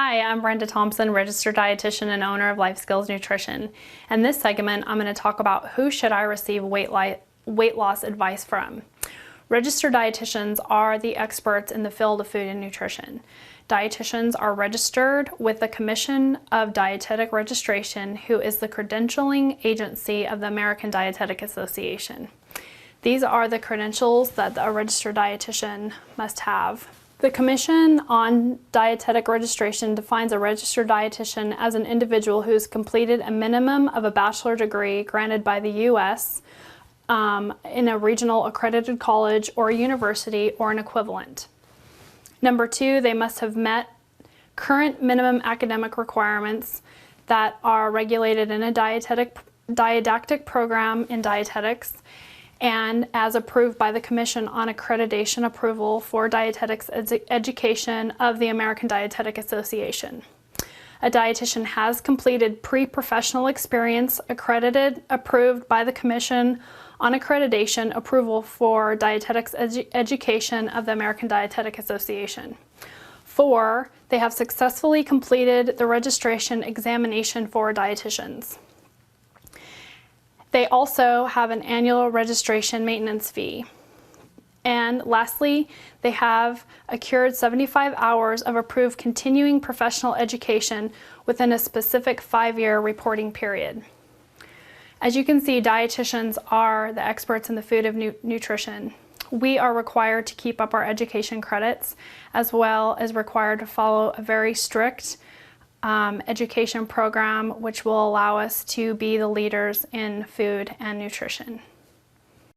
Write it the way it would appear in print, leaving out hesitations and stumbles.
Hi, I'm Brenda Thompson, registered dietitian and owner of Life Skills Nutrition. In this segment, I'm going to talk about who should I receive weight loss advice from. Registered dietitians are the experts in the field of food and nutrition. Dietitians are registered with the Commission of Dietetic Registration, who is the credentialing agency of the American Dietetic Association. These are the credentials that a registered dietitian must have. The Commission on Dietetic Registration defines a registered dietitian as an individual who has completed a minimum of a bachelor degree granted by the U.S. In a regional accredited college or university or an equivalent. Number 2, they must have met current minimum academic requirements that are regulated in a didactic program in dietetics and as approved by the Commission on Accreditation Approval for Dietetics Education of the American Dietetic Association. A dietitian has completed pre-professional experience accredited, approved by the Commission on Accreditation Approval for Dietetics Education of the American Dietetic Association. 4, they have successfully completed the registration examination for dietitians. They also have an annual registration maintenance fee. And lastly, they have accrued 75 hours of approved continuing professional education within a specific 5-year reporting period. As you can see, dietitians are the experts in the food of nutrition. We are required to keep up our education credits, as well as required to follow a very strict education program which will allow us to be the leaders in food and nutrition.